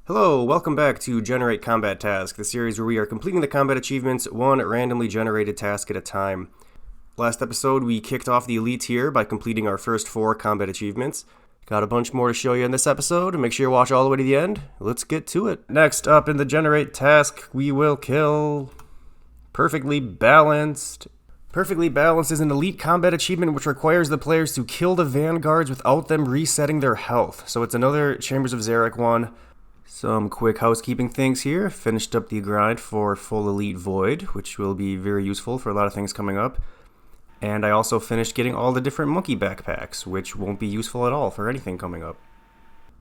Hello, welcome back to Generate Combat Task, the series where we are completing the combat achievements one randomly generated task at a time. Last episode, we kicked off the Elite tier by completing our first 4 combat achievements. Got a bunch more to show you in this episode. Make sure you watch all the way to the end. Let's get to it. Next up in the Generate task, we will kill Perfectly Balanced. Perfectly Balanced is an Elite combat achievement which requires the players to kill the vanguards without them resetting their health. So it's another Chambers of Xeric one. Some quick housekeeping things here. Finished up the grind for full Elite Void, which will be very useful for a lot of things coming up. And I also finished getting all the different monkey backpacks, which won't be useful at all for anything coming up.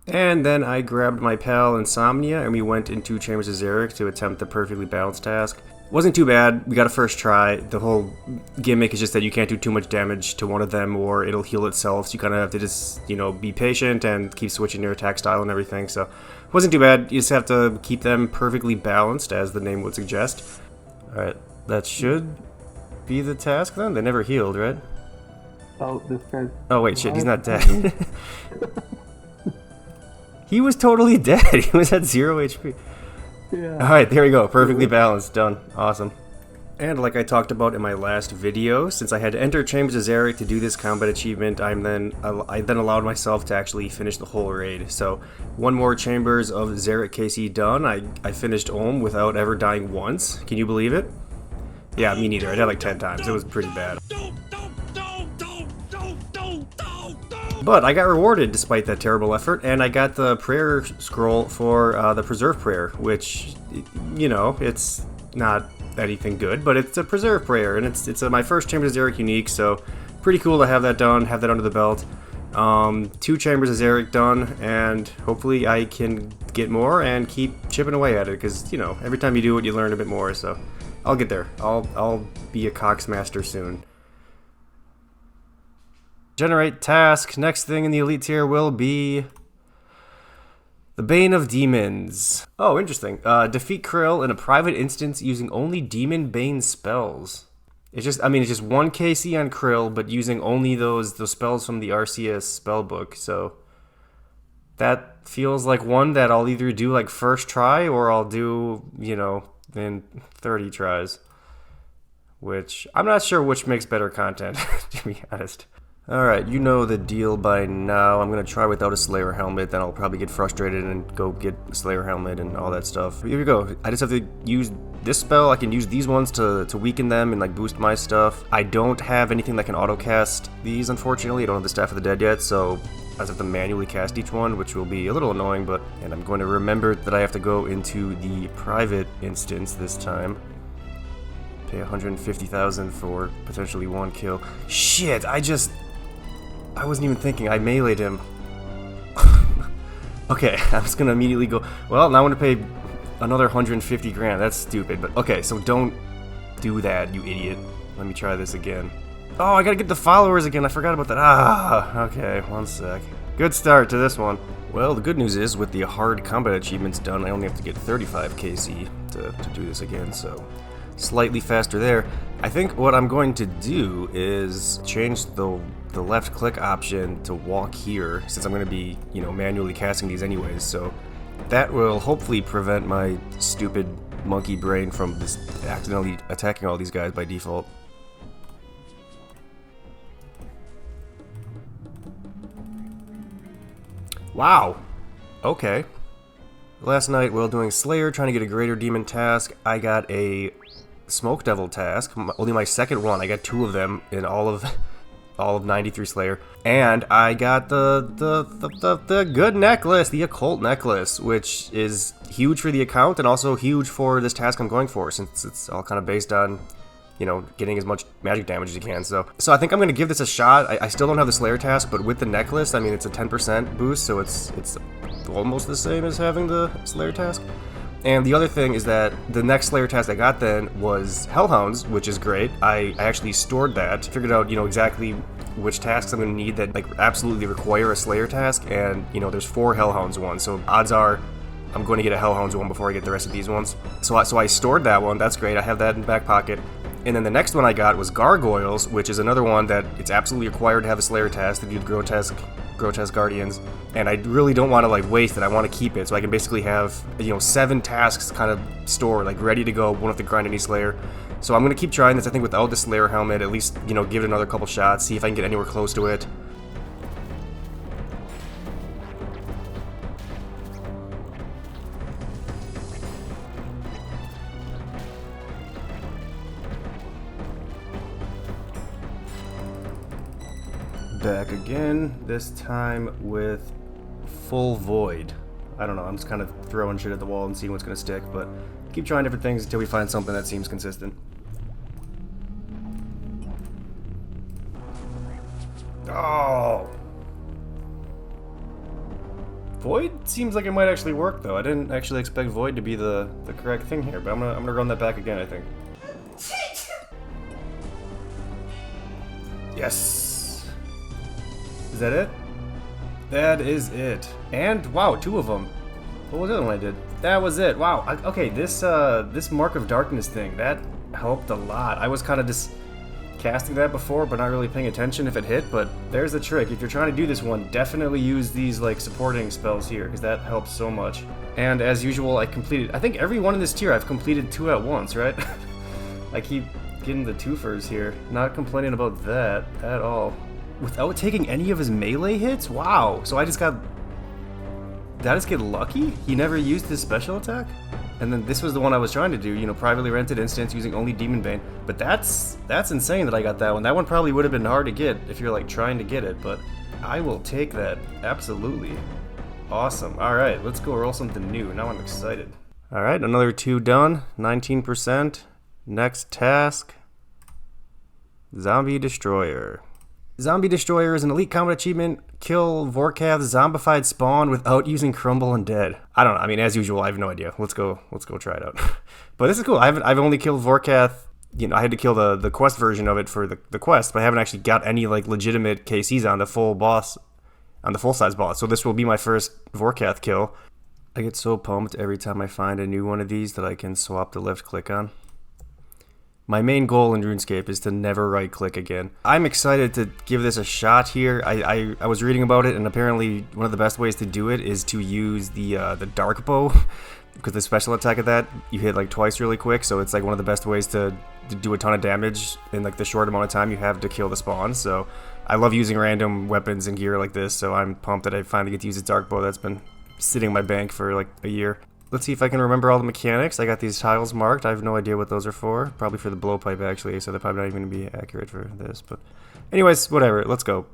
And then I grabbed my pal Insomnia and we went into Chambers of Xeric to attempt the Perfectly Balanced task. Wasn't too bad. We got a first try. The whole gimmick is just that you can't do too much damage to one of them or it'll heal itself. So you kind of have to just, be patient and keep switching your attack style and everything. So it wasn't too bad. You just have to keep them perfectly balanced, as the name would suggest. Alright, that should be the task then? They never healed, right? Oh, this guy's... Oh wait, shit, he's not dead. He was totally dead. He was at 0 HP. Yeah. Alright, there we go. Perfectly balanced. Done. Awesome. And like I talked about in my last video, since I had to enter Chambers of Xeric to do this combat achievement, I then allowed myself to actually finish the whole raid. So, one more Chambers of Xeric KC done. I finished Ohm without ever dying once. Can you believe it? Yeah, me neither. I died like 10 times. It was pretty bad. But I got rewarded despite that terrible effort, and I got the prayer scroll for the Preserve Prayer, which, it's not anything good, but it's a Preserve Prayer, and it's my first Chambers of Xeric unique, so pretty cool to have that done, have that under the belt. 2 Chambers of Xeric done, and hopefully I can get more and keep chipping away at it, because, every time you do it, you learn a bit more, so I'll get there. I'll be a Coxmaster soon. Generate task. Next thing in the Elite tier will be the Bane of Demons. Oh, interesting. Defeat Krill in a private instance using only Demon Bane spells. It's just 1 KC on Krill, but using only those spells from the RCS spellbook. So that feels like one that I'll either do like first try or I'll do, in 30 tries. Which I'm not sure which makes better content, to be honest. Alright, you know the deal by now. I'm going to try without a Slayer helmet, then I'll probably get frustrated and go get a Slayer helmet and all that stuff. Here we go. I just have to use this spell. I can use these ones to weaken them and boost my stuff. I don't have anything that can auto-cast these, unfortunately. I don't have the Staff of the Dead yet, so I just have to manually cast each one, which will be a little annoying, and I'm going to remember that I have to go into the private instance this time. Pay 150,000 for potentially 1 kill. Shit, I wasn't even thinking. I meleeed him. Okay, I'm just gonna immediately go. Well, now I'm gonna pay another 150 grand. That's stupid, but okay, so don't do that, you idiot. Let me try this again. Oh, I gotta get the followers again. I forgot about that. Okay, 1 sec. Good start to this one. Well, the good news is, with the hard combat achievements done, I only have to get 35 KC to do this again, so slightly faster there. I think what I'm going to do is change the left click option to walk here, since I'm going to be, manually casting these anyways, so that will hopefully prevent my stupid monkey brain from just accidentally attacking all these guys by default. Wow! Okay. Last night, while doing Slayer, trying to get a Greater Demon task, I got a Smoke Devil task, only my second one. I got 2 of them in all of 93 Slayer, and I got the good necklace, the occult necklace, which is huge for the account and also huge for this task I'm going for, since it's all kind of based on, getting as much magic damage as you can. So I think I'm gonna give this a shot. I still don't have the Slayer task, but with the necklace, it's a 10% boost, so it's almost the same as having the Slayer task. And the other thing is that the next Slayer task I got then was Hellhounds, which is great. I actually stored that, figured out, exactly which tasks I'm going to need that absolutely require a Slayer task, and, there's 4 Hellhounds ones, so odds are I'm going to get a Hellhounds one before I get the rest of these ones. So I stored that one. That's great. I have that in the back pocket. And then the next one I got was Gargoyles, which is another one that it's absolutely required to have a Slayer task to do the grotesque Grotesque Guardians, and I really don't want to like waste it. I want to keep it so I can basically have 7 tasks kind of stored, like ready to go. Won't have to grind any Slayer. So I'm gonna keep trying this. I think without the Slayer helmet, at least give it another couple shots, see if I can get anywhere close to it. Back again, this time with Full Void. I don't know, I'm just kind of throwing shit at the wall and seeing what's gonna stick, but keep trying different things until we find something that seems consistent. Oh! Void seems like it might actually work though. I didn't actually expect Void to be the correct thing here, but I'm gonna run that back again, I think. Yes! Is that it? That is it. And wow, 2 of them. What was the other one I did? That was it. Wow. Okay, this Mark of Darkness thing, that helped a lot. I was kind of just casting that before, but not really paying attention if it hit. But there's the trick. If you're trying to do this one, definitely use these like supporting spells here, because that helps so much. And as usual, I think every one in this tier I've completed 2 at once, right? I keep getting the twofers here. Not complaining about that at all. Without taking any of his melee hits? Wow. So did I just get lucky? He never used his special attack? And then this was the one I was trying to do, privately rented instance using only Demon Bane. But that's insane that I got that one. That one probably would have been hard to get if you're like trying to get it, but I will take that. Absolutely. Awesome. Alright, let's go roll something new. Now I'm excited. Alright, another 2 done. 19%. Next task. Zombie Destroyer. Zombie Destroyer is an elite combat achievement. Kill Vorkath's zombified spawn without using Crumble Undead. I don't know. I mean, as usual, I have no idea. Let's go try it out. But this is cool. I've only killed Vorkath. I had to kill the quest version of it for the quest, but I haven't actually got any like legitimate KCs on the full boss, on the full size boss. So this will be my first Vorkath kill. I get so pumped every time I find a new one of these that I can swap the left click on. My main goal in RuneScape is to never right-click again. I'm excited to give this a shot here. I was reading about it, and apparently one of the best ways to do it is to use the Dark Bow, because the special attack of that, you hit like twice really quick, so it's like one of the best ways to do a ton of damage in like the short amount of time you have to kill the spawn. So I love using random weapons and gear like this, so I'm pumped that I finally get to use the Dark Bow that's been sitting in my bank for like a year. Let's see if I can remember all the mechanics. I got these tiles marked. I have no idea what those are for. Probably for the blowpipe, actually, so they're probably not even going to be accurate for this. But anyways, whatever. Let's go.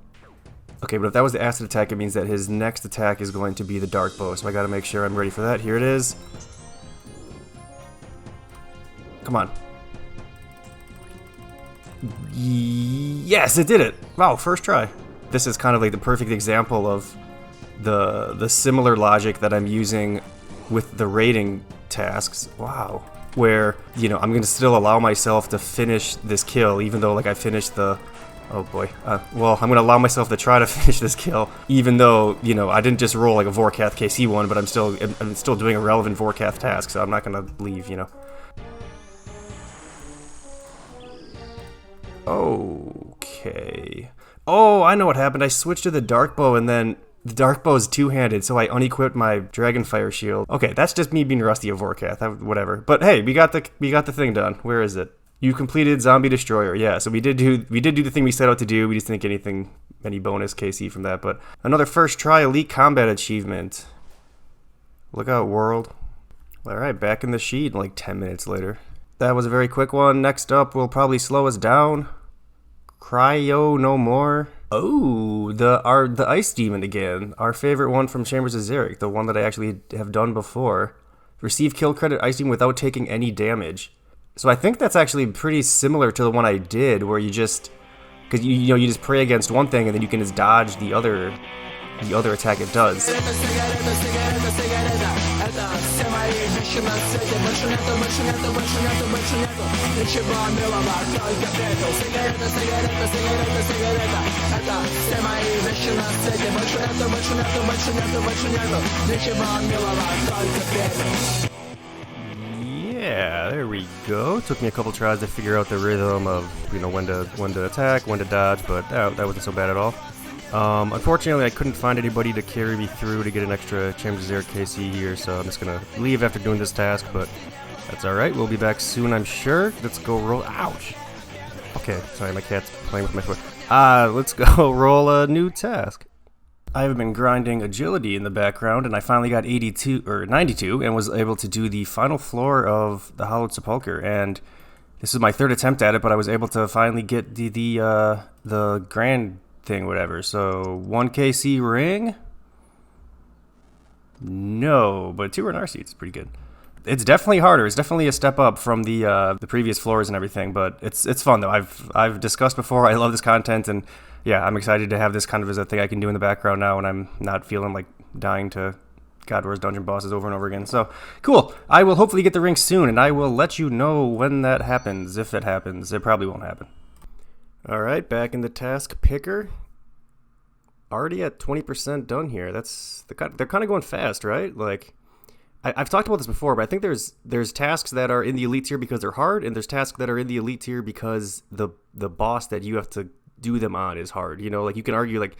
Okay, but if that was the acid attack, it means that his next attack is going to be the Dark Bow, so I got to make sure I'm ready for that. Here it is. Come on. Yes, it did it! Wow, first try. This is kind of like the perfect example of the similar logic that I'm using with the raiding tasks. Wow. Where, I'm going to still allow myself to finish this kill, even though, like, I finished the... Oh, boy. Well, I'm going to allow myself to try to finish this kill, even though, I didn't just roll, like, a Vorkath KC one, but I'm still doing a relevant Vorkath task, so I'm not going to leave, Okay. Oh, I know what happened. I switched to the Dark Bow, and then... The Dark Bow is two-handed, so I unequipped my Dragonfire shield. Okay, that's just me being rusty at Vorkath, whatever. But hey, we got the thing done. Where is it? You completed Zombie Destroyer. Yeah, so we did do the thing we set out to do. We just didn't get any bonus KC from that. But another first try elite combat achievement. Look out, world. All right, back in the sheet like 10 minutes later. That was a very quick one. Next up will probably slow us down. Cryo No More. Oh, the Ice Demon again. Our favorite one from Chambers of Xeric, the one that I actually have done before. Receive kill credit Ice Demon without taking any damage. So I think that's actually pretty similar to the one I did, where you just... Because you just pray against one thing and then you can just dodge the other attack it does. Yeah, there we go. Took me a couple tries to figure out the rhythm of when to attack, when to dodge, but that wasn't so bad at all. Unfortunately, I couldn't find anybody to carry me through to get an extra Chambers of Xeric KC here, so I'm just gonna leave after doing this task, but that's alright. We'll be back soon, I'm sure. Let's go roll. Ouch! Okay, sorry, my cat's playing with my foot. Let's go roll a new task. I've been grinding agility in the background, and I finally got 92 or 92 and was able to do the final floor of the Hallowed Sepulchre, and this is my third attempt at it, but I was able to finally get the grand thing, whatever. So 1 KC ring? No, but 2 RNR seats, pretty good. It's definitely harder. It's definitely a step up from the previous floors and everything, but it's fun though. I've discussed before. I love this content, and yeah, I'm excited to have this kind of as a thing I can do in the background now, when I'm not feeling like dying to God Wars dungeon bosses over and over again. So cool. I will hopefully get the ring soon, and I will let you know when that happens. If it happens, it probably won't happen. All right, back in the task picker. Already at 20% done here. They're kind of going fast, right? Like, I've talked about this before, but I think there's tasks that are in the elite tier because they're hard, and there's tasks that are in the elite tier because the boss that you have to do them on is hard. You know, like you can argue like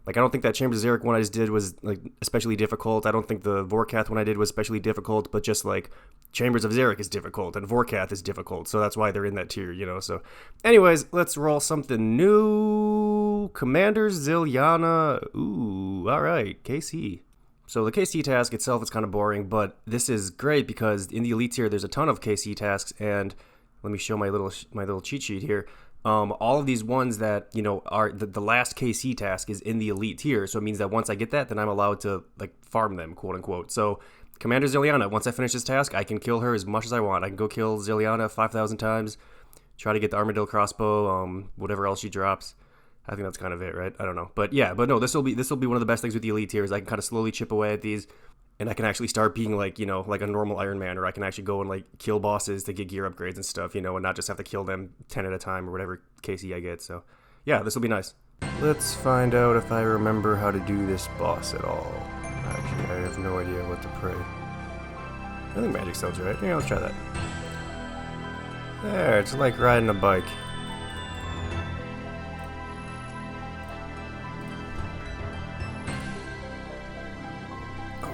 I don't think that Chambers of Xeric one I just did was like especially difficult. I don't think the Vorkath one I did was especially difficult, but just like Chambers of Xeric is difficult and Vorkath is difficult, so that's why they're in that tier, you know. So anyways, let's roll something new. Commander Zilyana. Ooh, all right, KC. So the KC task itself is kind of boring, but this is great because in the elite tier there's a ton of KC tasks, and let me show my little cheat sheet here. All of these ones that, you know, are the last KC task is in the elite tier, so it means that once I get that, then I'm allowed to like farm them, quote unquote. So Commander Zilyana, once I finish this task, I can kill her as much as I want. I can go kill Zilyana 5,000 times, try to get the Armadillo crossbow, whatever else she drops. I think that's kind of it, right? I don't know, but yeah, but no, this will be one of the best things with the elite tiers. I can kind of slowly chip away at these, and I can actually start being like, you know, like a normal Iron Man, or I can actually go and like kill bosses to get gear upgrades and stuff, you know, and not just have to kill them 10 at a time or whatever KC I get. So yeah, this will be nice. Let's find out if I remember how to do this boss at all. Actually, I have no idea what to pray. I think magic stones, right? Yeah, let's try that. There, it's like riding a bike.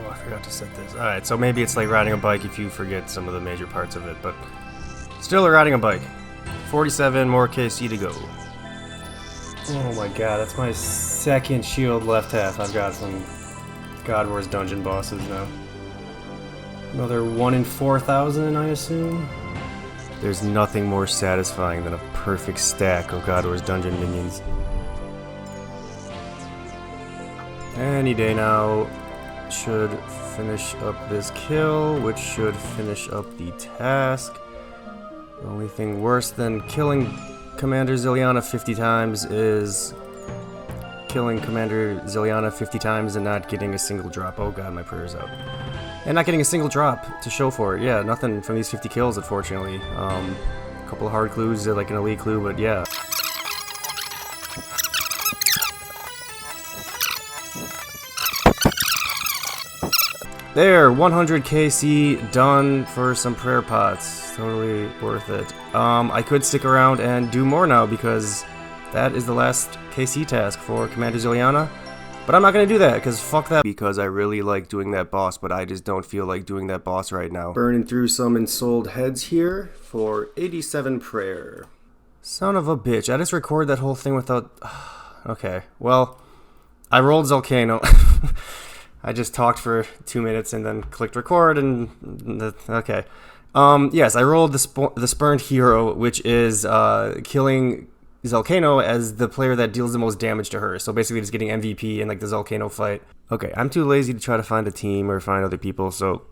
I forgot to set this. Alright, so maybe it's like riding a bike if you forget some of the major parts of it, but still riding a bike. 47 more KC to go. Oh my god, that's my second shield left half. I've got some God Wars dungeon bosses now. Another 1 in 4,000, I assume? There's nothing more satisfying than a perfect stack of God Wars dungeon minions. Any day now. Should finish up this kill, which should finish up the task. The only thing worse than killing Commander Zilyana 50 times is killing Commander Zilyana 50 times and not getting a single drop. Oh god, my prayer's up. And not getting a single drop to show for it. Yeah, nothing from these 50 kills, unfortunately. A couple of hard clues, like an elite clue, but yeah. There, 100 KC done for some prayer pots. Totally worth it. I could stick around and do more now because that is the last KC task for Commander Zilyana. But I'm not going to do that because fuck that. Because I really like doing that boss, but I just don't feel like doing that boss right now. Burning through some ensouled heads here for 87 prayer. Son of a bitch. I just recorded that whole thing without... Okay, well, I rolled Zalcano. I just talked for 2 minutes and then clicked record and... Okay. Yes, I rolled the Spurned Hero, which is killing Zalcano as the player that deals the most damage to her. So basically just getting MVP in like the Zalcano fight. Okay, I'm too lazy to try to find a team or find other people, so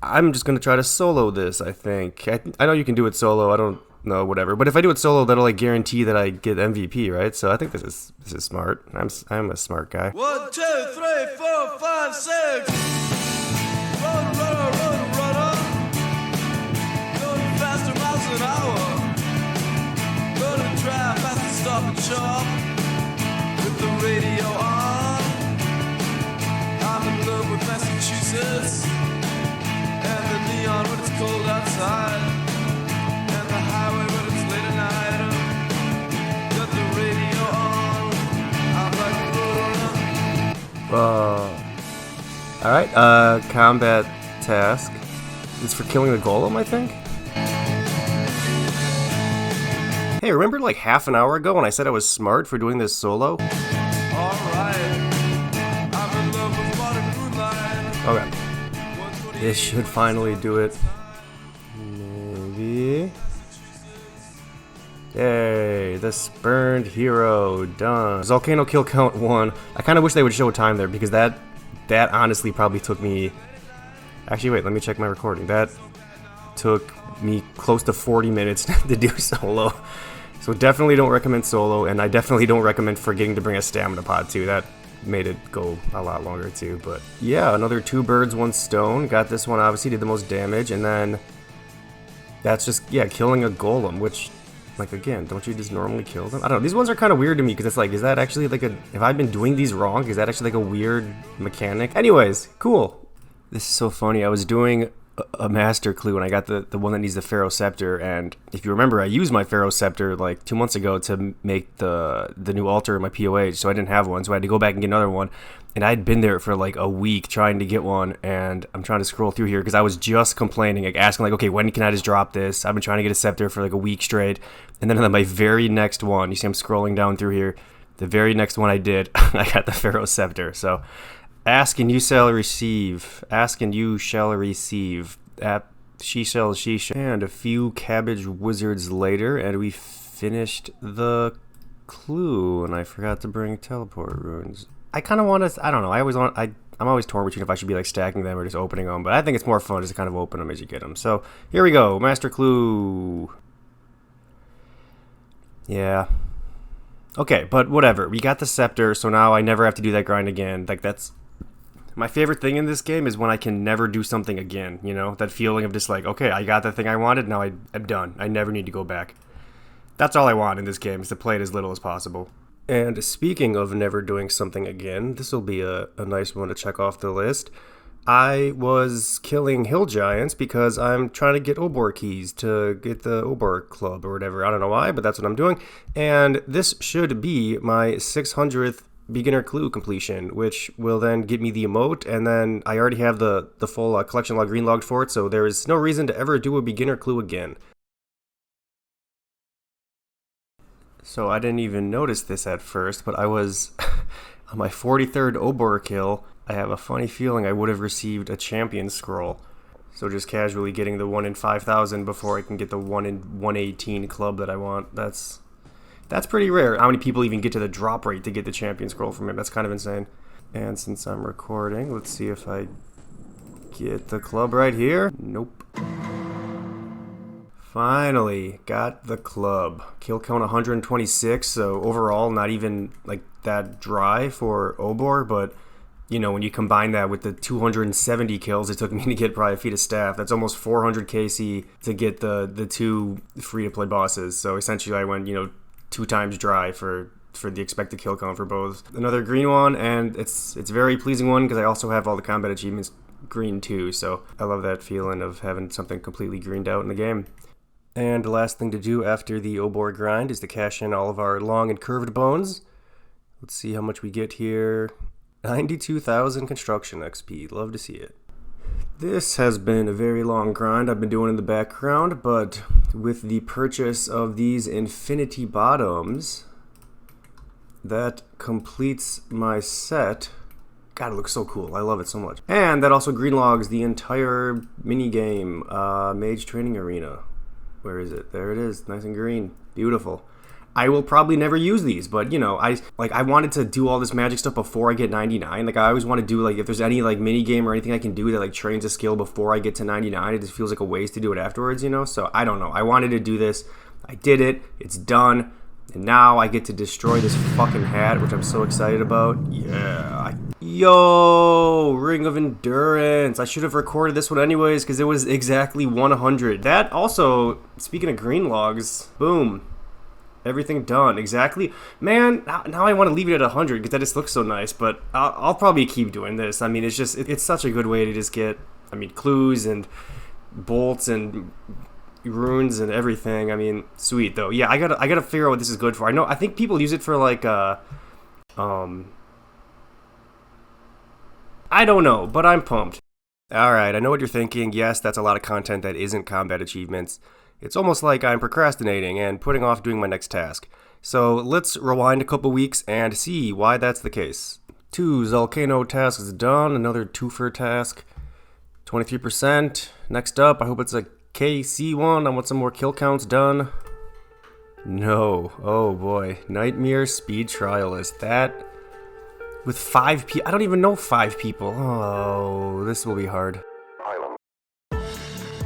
I'm just going to try to solo this, I think. I know you can do it solo, I don't know, whatever. But if I do it solo, that'll like guarantee that I get MVP, right? So I think this is smart. I'm a smart guy. 1, 2, 3, 4, 5, 6. Run. Going faster miles an hour. Gonna drive fast and stop and shop with the radio on. I'm in love with Massachusetts and the neon when it's cold outside, and the highway when it's late at night. Got the radio on. I'm like a road Alright, combat task. It's for killing the golem, I think? Hey, remember like half an hour ago when I said I was smart for doing this solo? Okay. This should finally do it. Maybe. Yay, the Spurned Hero, done. Zalcano kill count 1. I kind of wish they would show time there because that honestly probably took me... Actually, wait, let me check my recording. That took me close to 40 minutes to do solo. So definitely don't recommend solo, and I definitely don't recommend forgetting to bring a stamina pod too. That made it go a lot longer too, but yeah, another 2 birds, 1 stone. Got this one, obviously did the most damage, and then that's just, yeah, killing a golem, which, like, again, don't you just normally kill them? I don't know, these ones are kind of weird to me, because it's like, is that actually like have I been doing these wrong? Is that actually like a weird mechanic? Anyways, cool. This is so funny. I was doing a master clue and I got the one that needs the Pharaoh Scepter, and if you remember, I used my Pharaoh Scepter like 2 months ago to make the new altar in my POH, so I didn't have one, so I had to go back and get another one, and I'd been there for like a week trying to get one, and I'm trying to scroll through here because I was just complaining, like asking like, okay, when can I just drop this? I've been trying to get a scepter for like a week straight, and then on my very next one, you see I'm scrolling down through here, the very next one I did, I got the Pharaoh Scepter. So ask and you shall receive. Ask and you shall receive. She shall. And a few cabbage wizards later, and we finished the clue. And I forgot to bring teleport runes. I kind of want to. I don't know. I'm always torn between if I should be like stacking them or just opening them. But I think it's more fun just to kind of open them as you get them. So here we go. Master clue. Yeah. Okay, but whatever. We got the scepter, so now I never have to do that grind again. Like, that's my favorite thing in this game, is when I can never do something again, you know? That feeling of just like, okay, I got the thing I wanted, now I'm done. I never need to go back. That's all I want in this game, is to play it as little as possible. And speaking of never doing something again, this will be a nice one to check off the list. I was killing hill giants because I'm trying to get Obor keys to get the Obor club or whatever. I don't know why, but that's what I'm doing. And this should be my 600th beginner clue completion, which will then get me the emote, and then I already have the full collection log green logged for it, so there is no reason to ever do a beginner clue again. So I didn't even notice this at first, but I was on my 43rd Obor kill. I have a funny feeling I would have received a champion scroll. So just casually getting the 1 in 5,000 before I can get the 1 in 118 club that I want. That's pretty rare. How many people even get to the drop rate to get the champion scroll from him? That's kind of insane. And since I'm recording, let's see if I get the club right here. Nope. Finally got the club. Kill count 126, so overall not even like that dry for Obor, but you know, when you combine that with the 270 kills it took me to get probably a feat of staff, that's almost 400 KC to get the 2 free-to-play bosses. So essentially I went, you know, 2 times dry for the expected kill count for both. Another green one, and it's a very pleasing one because I also have all the combat achievements green too, so I love that feeling of having something completely greened out in the game. And the last thing to do after the Obor grind is to cash in all of our long and curved bones. Let's see how much we get here. 92,000 construction XP. Love to see it. This has been a very long grind I've been doing in the background, but with the purchase of these infinity bottoms, that completes my set. God, it looks so cool. I love it so much. And that also greenlogs the entire minigame, Mage Training Arena. Where is it? There it is. Nice and green. Beautiful. I will probably never use these, but you know, I wanted to do all this magic stuff before I get 99. Like, I always want to do, like, if there's any like mini game or anything I can do that like trains a skill before I get to 99, it just feels like a waste to do it afterwards, you know? So I don't know. I wanted to do this. I did it. It's done. And now I get to destroy this fucking hat, which I'm so excited about. Yeah. Yo, Ring of Endurance. I should have recorded this one anyways because it was exactly 100. That also, speaking of green logs, boom. Everything done. Exactly. Man, now I want to leave it at 100 because that just looks so nice, but I'll probably keep doing this. I mean, it's such a good way to just get, I mean, clues and bolts and runes and everything. I mean, sweet though. Yeah, I gotta figure out what this is good for. I think people use it for like I don't know, but I'm pumped. Alright, I know what you're thinking. Yes, that's a lot of content that isn't combat achievements. It's almost like I'm procrastinating and putting off doing my next task. So let's rewind a couple weeks and see why that's the case. 2 Zalcano tasks done, another twofer task. 23%. Next up, I hope it's a KC one. I want some more kill counts done. No. Oh boy. Nightmare Speed Trialist. That... with 5 people. I don't even know 5 people. Oh, this will be hard.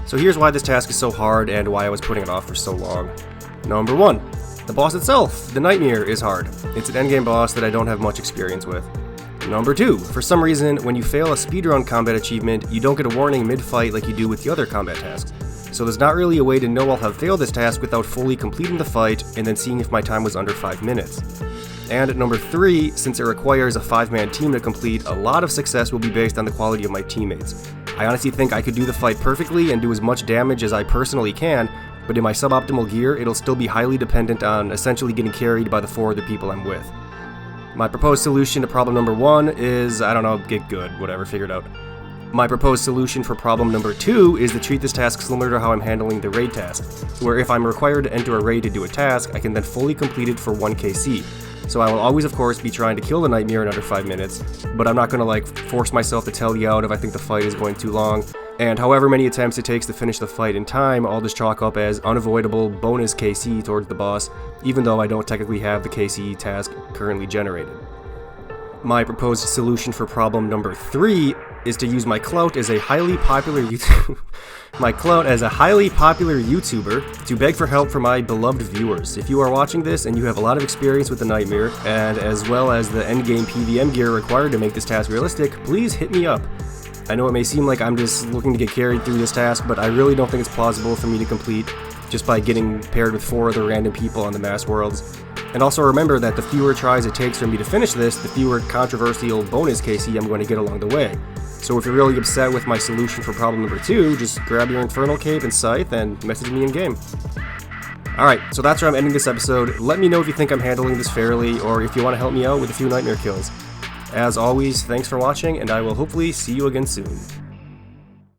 So here's why this task is so hard and why I was putting it off for so long. Number 1. The boss itself, the Nightmare, is hard. It's an endgame boss that I don't have much experience with. Number 2. For some reason, when you fail a speedrun combat achievement, you don't get a warning mid-fight like you do with the other combat tasks. So there's not really a way to know I'll have failed this task without fully completing the fight and then seeing if my time was under 5 minutes. And number 3, since it requires a 5-man team to complete, a lot of success will be based on the quality of my teammates. I honestly think I could do the fight perfectly and do as much damage as I personally can, but in my suboptimal gear, it'll still be highly dependent on essentially getting carried by the 4 other people I'm with. My proposed solution to problem number 1 is, I don't know, get good, whatever, figure it out. My proposed solution for problem number 2 is to treat this task similar to how I'm handling the raid task, where if I'm required to enter a raid to do a task, I can then fully complete it for 1 KC. So I will always, of course, be trying to kill the Nightmare in under 5 minutes, but I'm not gonna force myself to tell you out if I think the fight is going too long, and however many attempts it takes to finish the fight in time, I'll just chalk up as unavoidable bonus KC towards the boss, even though I don't technically have the KC task currently generated. My proposed solution for problem number 3 is to use my clout as a highly popular YouTuber to beg for help from my beloved viewers. If you are watching this and you have a lot of experience with the Nightmare, and as well as the endgame PVM gear required to make this task realistic, please hit me up. I know it may seem like I'm just looking to get carried through this task, but I really don't think it's plausible for me to complete just by getting paired with 4 other random people on the Mass Worlds. And also remember that the fewer tries it takes for me to finish this, the fewer controversial bonus KC I'm going to get along the way. So if you're really upset with my solution for problem number 2, just grab your Infernal Cape and Scythe and message me in-game. Alright, so that's where I'm ending this episode. Let me know if you think I'm handling this fairly, or if you want to help me out with a few Nightmare kills. As always, thanks for watching, and I will hopefully see you again soon.